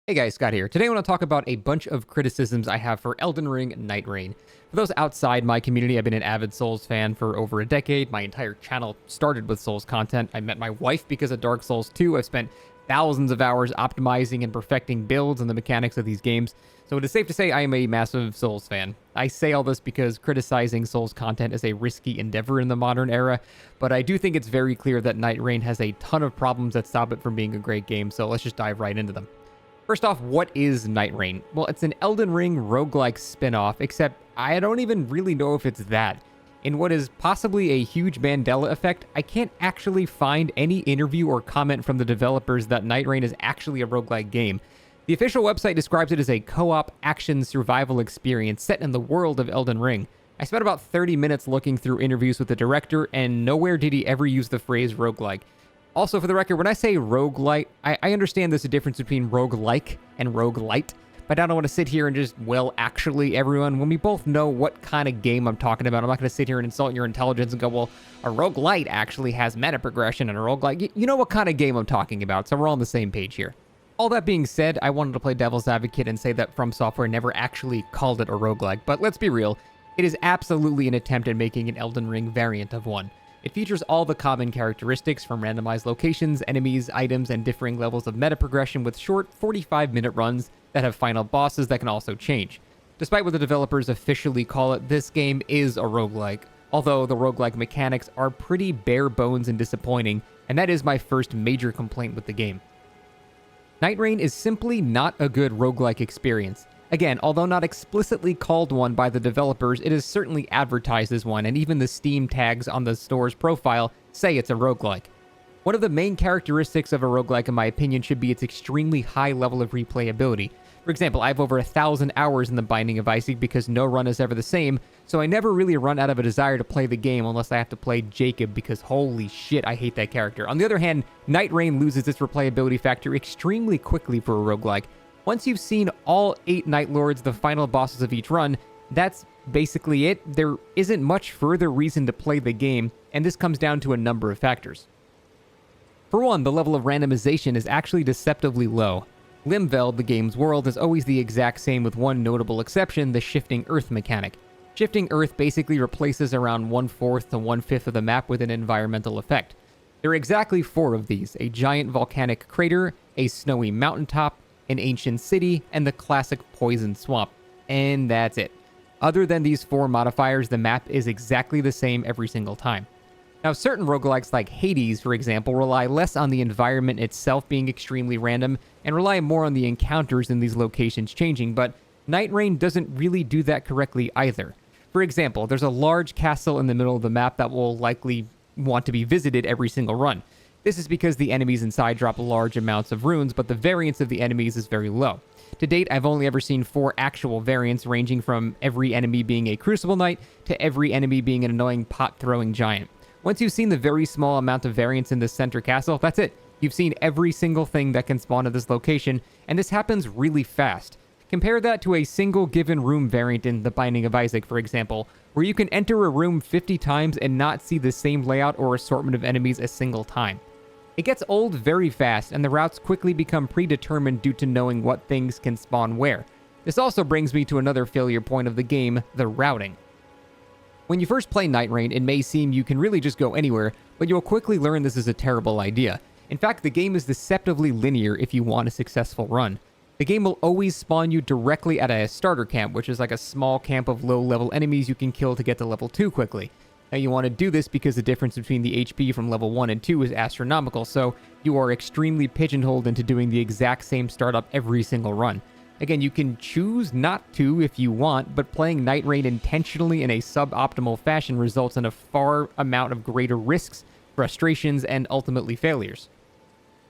Hey guys, Scott here. Today I want to talk about a bunch of criticisms I have for Elden Ring Nightreign. For those outside my community, I've been an avid Souls fan for over a decade. My entire channel started with Souls content. I met my wife because of Dark Souls 2. I've spent thousands of hours optimizing and perfecting builds and the mechanics of these games. So it is safe to say I am a massive Souls fan. I say all this because criticizing Souls content is a risky endeavor in the modern era, but I do think it's very clear that Nightreign has a ton of problems that stop it from being a great game, so let's just dive right into them. First off, what is Nightreign? Well, it's an Elden Ring roguelike spin-off, except I don't even really know if it's that. In what is possibly a huge Mandela effect, I can't actually find any interview or comment from the developers that Nightreign is actually a roguelike game. The official website describes it as a co-op action survival experience set in the world of Elden Ring. I spent about 30 minutes looking through interviews with the director, and nowhere did he ever use the phrase roguelike. Also, for the record, when I say roguelite, I understand there's a difference between roguelike and roguelite, but I don't want to sit here and just, well, actually, everyone, when we both know what kind of game I'm talking about, I'm not going to sit here and insult your intelligence and go, well, a roguelite actually has meta progression and a roguelike. You know what kind of game I'm talking about, so we're all on the same page here. All that being said, I wanted to play devil's advocate and say that From Software never actually called it a roguelike, but let's be real, it is absolutely an attempt at making an Elden Ring variant of one. It features all the common characteristics from randomized locations, enemies, items, and differing levels of meta progression with short 45-minute runs that have final bosses that can also change. Despite what the developers officially call it, this game is a roguelike, although the roguelike mechanics are pretty bare bones and disappointing, and that is my first major complaint with the game. Nightreign is simply not a good roguelike experience. Again, although not explicitly called one by the developers, it is certainly advertised as one, and even the Steam tags on the store's profile say it's a roguelike. One of the main characteristics of a roguelike, in my opinion, should be its extremely high level of replayability. For example, I have over 1,000 hours in The Binding of Isaac because no run is ever the same, so I never really run out of a desire to play the game unless I have to play Jacob because holy shit, I hate that character. On the other hand, Nightreign loses its replayability factor extremely quickly for a roguelike. Once you've seen all 8 Night Lords, the final bosses of each run, that's basically it. There isn't much further reason to play the game, and this comes down to a number of factors. For one, the level of randomization is actually deceptively low. Limveld, the game's world, is always the exact same with one notable exception, the Shifting Earth mechanic. Shifting Earth basically replaces around 1/4 to 1/5 of the map with an environmental effect. There are exactly 4 of these: a giant volcanic crater, a snowy mountaintop, an ancient city, and the classic poison swamp. And that's it. Other than these 4 modifiers, the map is exactly the same every single time. Now, certain roguelikes like Hades, for example, rely less on the environment itself being extremely random and rely more on the encounters in these locations changing, but Nightreign doesn't really do that correctly either. For example, there's a large castle in the middle of the map that will likely want to be visited every single run. This is because the enemies inside drop large amounts of runes, but the variance of the enemies is very low. To date, I've only ever seen 4 actual variants, ranging from every enemy being a Crucible Knight to every enemy being an annoying pot-throwing giant. Once you've seen the very small amount of variance in this center castle, that's it. You've seen every single thing that can spawn at this location, and this happens really fast. Compare that to a single given room variant in The Binding of Isaac, for example, where you can enter a room 50 times and not see the same layout or assortment of enemies a single time. It gets old very fast, and the routes quickly become predetermined due to knowing what things can spawn where. This also brings me to another failure point of the game, the routing. When you first play Nightreign, it may seem you can really just go anywhere, but you'll quickly learn this is a terrible idea. In fact, the game is deceptively linear if you want a successful run. The game will always spawn you directly at a starter camp, which is like a small camp of low-level enemies you can kill to get to level 2 quickly. Now, you want to do this because the difference between the HP from level 1 and 2 is astronomical, so you are extremely pigeonholed into doing the exact same startup every single run. Again, you can choose not to if you want, but playing Nightreign intentionally in a suboptimal fashion results in a far amount of greater risks, frustrations, and ultimately failures.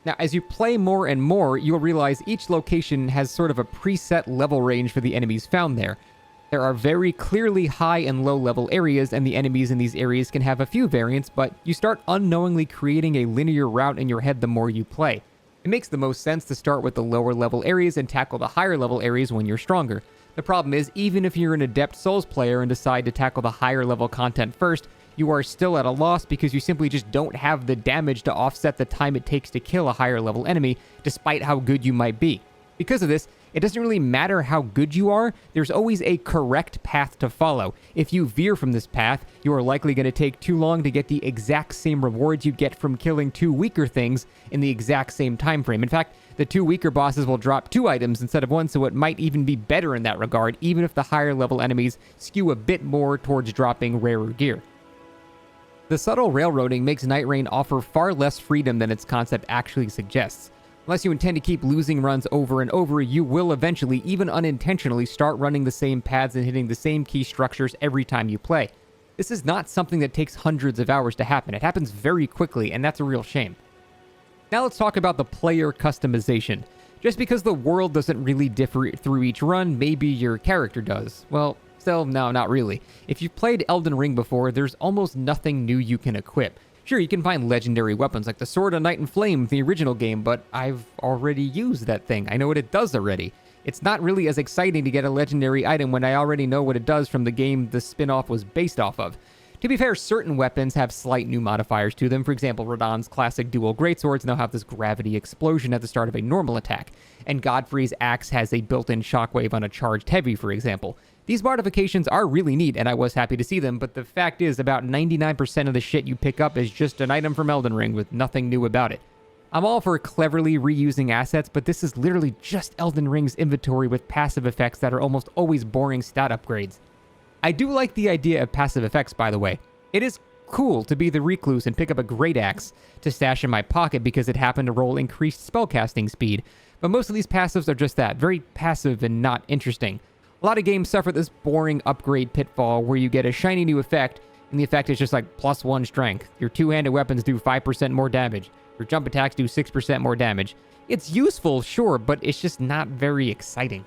Now, as you play more and more, you'll realize each location has sort of a preset level range for the enemies found there. There are very clearly high and low level areas, and the enemies in these areas can have a few variants, but you start unknowingly creating a linear route in your head the more you play. It makes the most sense to start with the lower level areas and tackle the higher level areas when you're stronger. The problem is, even if you're an adept Souls player and decide to tackle the higher level content first, you are still at a loss because you simply just don't have the damage to offset the time it takes to kill a higher level enemy, despite how good you might be. Because of this, it doesn't really matter how good you are, there's always a correct path to follow. If you veer from this path, you are likely going to take too long to get the exact same rewards you get from killing 2 weaker things in the exact same time frame. In fact, the 2 weaker bosses will drop 2 items instead of 1, so it might even be better in that regard, even if the higher level enemies skew a bit more towards dropping rarer gear. The subtle railroading makes Nightreign offer far less freedom than its concept actually suggests. Unless you intend to keep losing runs over and over, you will eventually, even unintentionally, start running the same paths and hitting the same key structures every time you play. This is not something that takes hundreds of hours to happen. It happens very quickly, and that's a real shame. Now let's talk about the player customization. Just because the world doesn't really differ through each run, maybe your character does. Well, still, no, not really. If you've played Elden Ring before, there's almost nothing new you can equip. Sure, you can find legendary weapons like the Sword of Night and Flame in the original game, but I've already used that thing. I know what it does already. It's not really as exciting to get a legendary item when I already know what it does from the game the spin-off was based off of. To be fair, certain weapons have slight new modifiers to them. For example, Radahn's classic dual greatswords now have this gravity explosion at the start of a normal attack, and Godfrey's axe has a built-in shockwave on a charged heavy, for example. These modifications are really neat, and I was happy to see them, but the fact is about 99% of the shit you pick up is just an item from Elden Ring with nothing new about it. I'm all for cleverly reusing assets, but this is literally just Elden Ring's inventory with passive effects that are almost always boring stat upgrades. I do like the idea of passive effects, by the way. It is cool to be the recluse and pick up a great axe to stash in my pocket because it happened to roll increased spellcasting speed, but most of these passives are just that, very passive and not interesting. A lot of games suffer this boring upgrade pitfall where you get a shiny new effect, and the effect is just like +1 strength. Your two-handed weapons do 5% more damage. Your jump attacks do 6% more damage. It's useful, sure, but it's just not very exciting.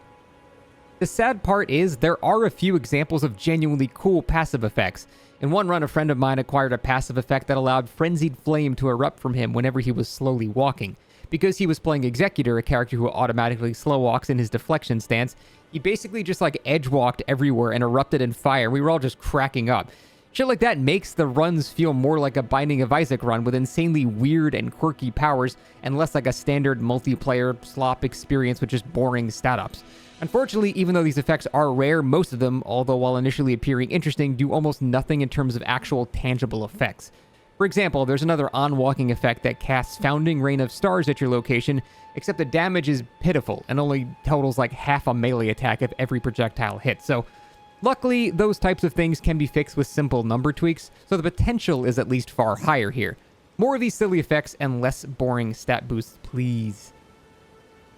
The sad part is, there are a few examples of genuinely cool passive effects. In one run, a friend of mine acquired a passive effect that allowed Frenzied Flame to erupt from him whenever he was slowly walking. Because he was playing Executor, a character who automatically slow walks in his deflection stance, he basically just like edge walked everywhere and erupted in fire. We were all just cracking up. Shit like that makes the runs feel more like a Binding of Isaac run with insanely weird and quirky powers and less like a standard multiplayer slop experience with just boring stat ups. Unfortunately, even though these effects are rare, most of them, although while initially appearing interesting, do almost nothing in terms of actual tangible effects. For example, there's another on-walking effect that casts Founding Rain of Stars at your location, except the damage is pitiful and only totals like half a melee attack if every projectile hits. So, luckily, those types of things can be fixed with simple number tweaks, so the potential is at least far higher here. More of these silly effects and less boring stat boosts, please.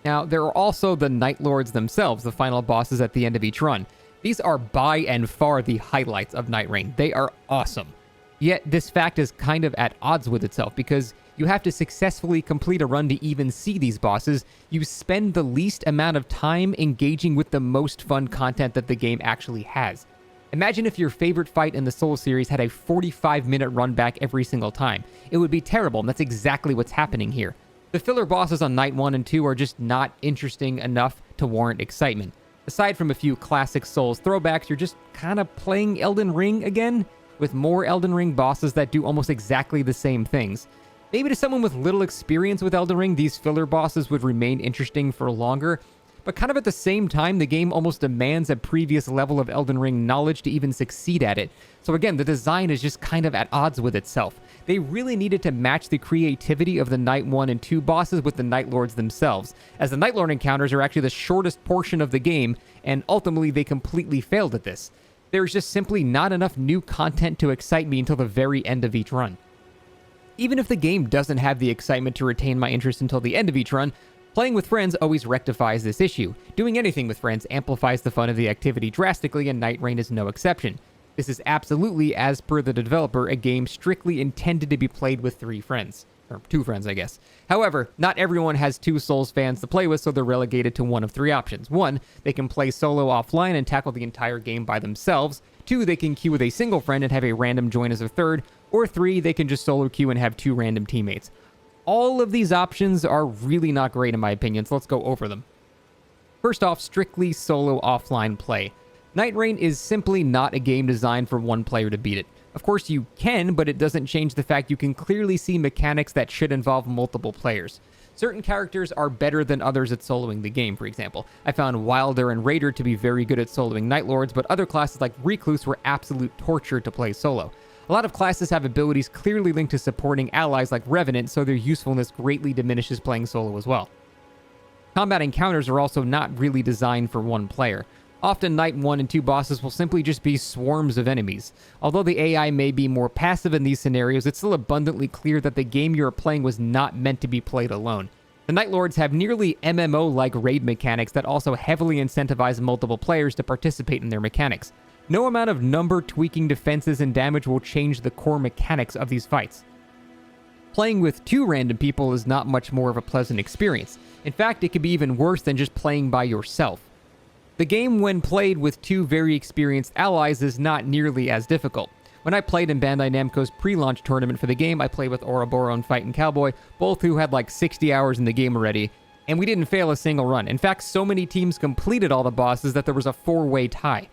Now, there are also the Night Lords themselves, the final bosses at the end of each run. These are by and far the highlights of Nightreign. They are awesome. Yet, this fact is kind of at odds with itself, because you have to successfully complete a run to even see these bosses. You spend the least amount of time engaging with the most fun content that the game actually has. Imagine if your favorite fight in the Souls series had a 45-minute run back every single time. It would be terrible, and that's exactly what's happening here. The filler bosses on Night 1 and 2 are just not interesting enough to warrant excitement. Aside from a few classic Souls throwbacks, you're just kind of playing Elden Ring again, with more Elden Ring bosses that do almost exactly the same things. Maybe to someone with little experience with Elden Ring, these filler bosses would remain interesting for longer, but kind of at the same time, the game almost demands a previous level of Elden Ring knowledge to even succeed at it. So again, the design is just kind of at odds with itself. They really needed to match the creativity of the Night 1 and 2 bosses with the Night Lords themselves, as the Night Lord encounters are actually the shortest portion of the game, and ultimately they completely failed at this. There's just simply not enough new content to excite me until the very end of each run. Even if the game doesn't have the excitement to retain my interest until the end of each run, playing with friends always rectifies this issue. Doing anything with friends amplifies the fun of the activity drastically, and Nightreign is no exception. This is absolutely, as per the developer, a game strictly intended to be played with 3 friends. Or 2 friends, I guess. However, not everyone has 2 Souls fans to play with, so they're relegated to one of 3 options. 1, they can play solo offline and tackle the entire game by themselves. 2, they can queue with a single friend and have a random join as a third. Or 3, they can just solo queue and have 2 random teammates. All of these options are really not great in my opinion, so let's go over them. First off, strictly solo offline play. Nightreign is simply not a game designed for one player to beat it. Of course you can, but it doesn't change the fact you can clearly see mechanics that should involve multiple players. Certain characters are better than others at soloing the game, for example. I found Wilder and Raider to be very good at soloing Night Lords, but other classes like Recluse were absolute torture to play solo. A lot of classes have abilities clearly linked to supporting allies like Revenant, so their usefulness greatly diminishes playing solo as well. Combat encounters are also not really designed for one player. Often Night 1 and 2 bosses will simply just be swarms of enemies. Although the AI may be more passive in these scenarios, it's still abundantly clear that the game you're playing was not meant to be played alone. The Night Lords have nearly MMO-like raid mechanics that also heavily incentivize multiple players to participate in their mechanics. No amount of number tweaking defenses and damage will change the core mechanics of these fights. Playing with 2 random people is not much more of a pleasant experience. In fact, it could be even worse than just playing by yourself. The game, when played with 2 very experienced allies, is not nearly as difficult. When I played in Bandai Namco's pre-launch tournament for the game, I played with Ouroboros and Fight and Cowboy, both who had like 60 hours in the game already, and we didn't fail a single run. In fact, so many teams completed all the bosses that there was a 4-way tie.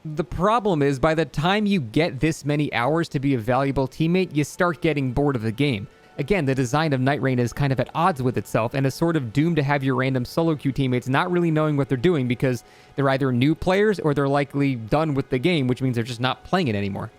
The problem is, by the time you get this many hours to be a valuable teammate, you start getting bored of the game. Again, the design of Nightreign is kind of at odds with itself and is sort of doomed to have your random solo queue teammates not really knowing what they're doing because they're either new players or they're likely done with the game, which means they're just not playing it anymore.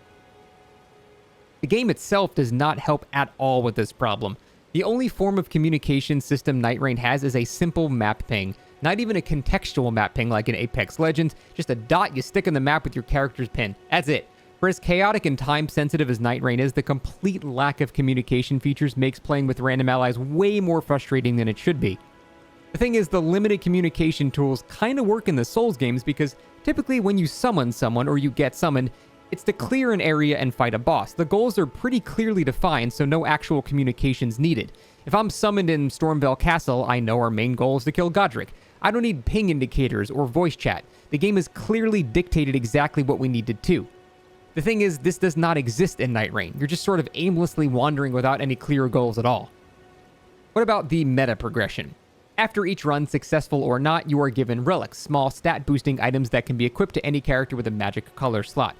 The game itself does not help at all with this problem. The only form of communication system Nightreign has is a simple map ping. Not even a contextual map ping like in Apex Legends, just a dot you stick in the map with your character's pin. That's it. For as chaotic and time-sensitive as Nightreign is, the complete lack of communication features makes playing with random allies way more frustrating than it should be. The thing is, the limited communication tools kind of work in the Souls games because typically when you summon someone or you get summoned, it's to clear an area and fight a boss. The goals are pretty clearly defined, so no actual communication's needed. If I'm summoned in Stormveil Castle, I know our main goal is to kill Godric. I don't need ping indicators or voice chat. The game has clearly dictated exactly what we needed to. The thing is, this does not exist in Nightreign. You're just sort of aimlessly wandering without any clear goals at all. What about the meta progression? After each run, successful or not, you are given relics, small stat-boosting items that can be equipped to any character with a magic color slot.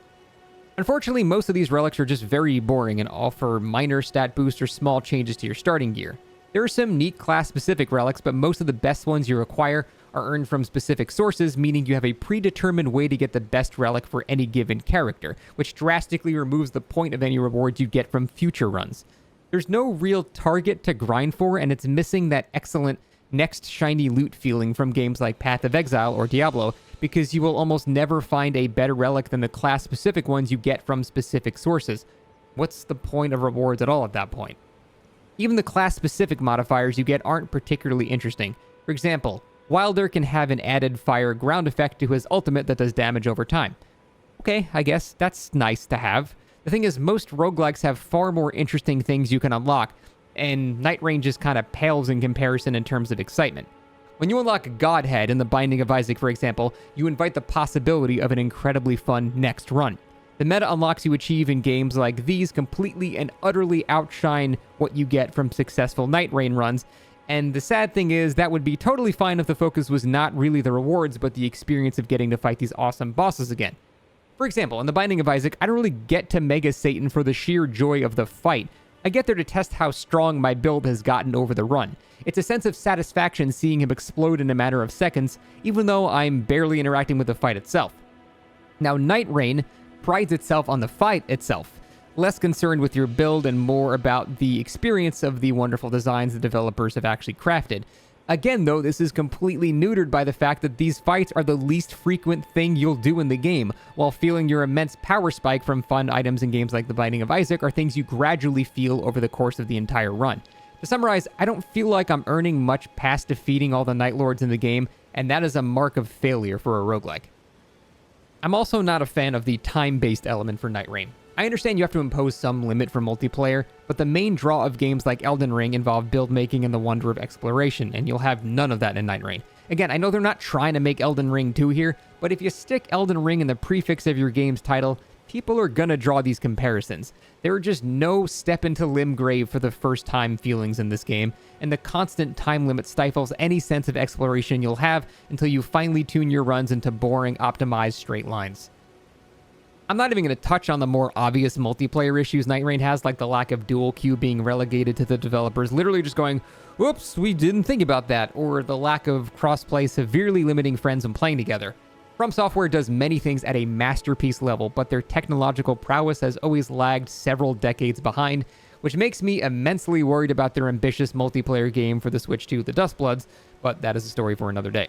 Unfortunately, most of these relics are just very boring and offer minor stat boosts or small changes to your starting gear. There are some neat class-specific relics, but most of the best ones you acquire are earned from specific sources, meaning you have a predetermined way to get the best relic for any given character, which drastically removes the point of any rewards you get from future runs. There's no real target to grind for, and it's missing that excellent next shiny loot feeling from games like Path of Exile or Diablo, because you will almost never find a better relic than the class-specific ones you get from specific sources. What's the point of rewards at all at that point? Even the class-specific modifiers you get aren't particularly interesting. For example, Wilder can have an added fire ground effect to his ultimate that does damage over time. Okay, I guess that's nice to have. The thing is, most roguelikes have far more interesting things you can unlock, and Nightreign just kind of pales in comparison in terms of excitement. When you unlock Godhead in The Binding of Isaac, for example, you invite the possibility of an incredibly fun next run. The meta unlocks you achieve in games like these completely and utterly outshine what you get from successful Nightreign runs, and the sad thing is that would be totally fine if the focus was not really the rewards, but the experience of getting to fight these awesome bosses again. For example, in The Binding of Isaac, I don't really get to Mega Satan for the sheer joy of the fight. I get there to test how strong my build has gotten over the run. It's a sense of satisfaction seeing him explode in a matter of seconds, even though I'm barely interacting with the fight itself. Now, Nightreign prides itself on the fight itself, less concerned with your build and more about the experience of the wonderful designs the developers have actually crafted. Again, though, this is completely neutered by the fact that these fights are the least frequent thing you'll do in the game, while feeling your immense power spike from fun items in games like The Binding of Isaac are things you gradually feel over the course of the entire run. To summarize, I don't feel like I'm earning much past defeating all the Night Lords in the game, and that is a mark of failure for a roguelike. I'm also not a fan of the time-based element for Nightreign. I understand you have to impose some limit for multiplayer, but the main draw of games like Elden Ring involve build making and the wonder of exploration, and you'll have none of that in Nightreign. Again, I know they're not trying to make Elden Ring 2 here, but if you stick Elden Ring in the prefix of your game's title, people are gonna draw these comparisons. There are just no step into Limgrave for the first time feelings in this game, and the constant time limit stifles any sense of exploration you'll have until you finally tune your runs into boring, optimized straight lines. I'm not even going to touch on the more obvious multiplayer issues Nightreign has, like the lack of dual queue being relegated to the developers literally just going, whoops, we didn't think about that, or the lack of crossplay severely limiting friends when playing together. From Software does many things at a masterpiece level, but their technological prowess has always lagged several decades behind, which makes me immensely worried about their ambitious multiplayer game for the Switch 2, the Dustbloods, but that is a story for another day.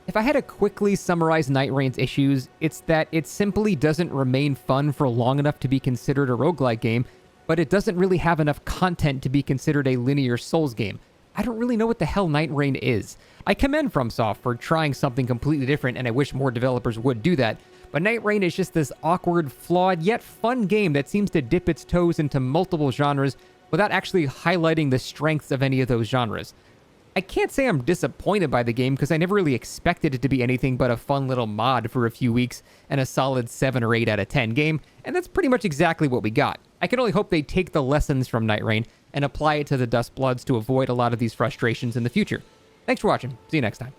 If I had to quickly summarize Nightrein's issues, it's that it simply doesn't remain fun for long enough to be considered a roguelike game, but it doesn't really have enough content to be considered a linear Souls game. I don't really know what the hell Nightreign is. I commend FromSoft for trying something completely different, and I wish more developers would do that, but Nightreign is just this awkward, flawed, yet fun game that seems to dip its toes into multiple genres without actually highlighting the strengths of any of those genres. I can't say I'm disappointed by the game because I never really expected it to be anything but a fun little mod for a few weeks and a solid 7 or 8 out of 10 game, and that's pretty much exactly what we got. I can only hope they take the lessons from Nightreign and apply it to the Dustbloods to avoid a lot of these frustrations in the future. Thanks for watching. See you next time.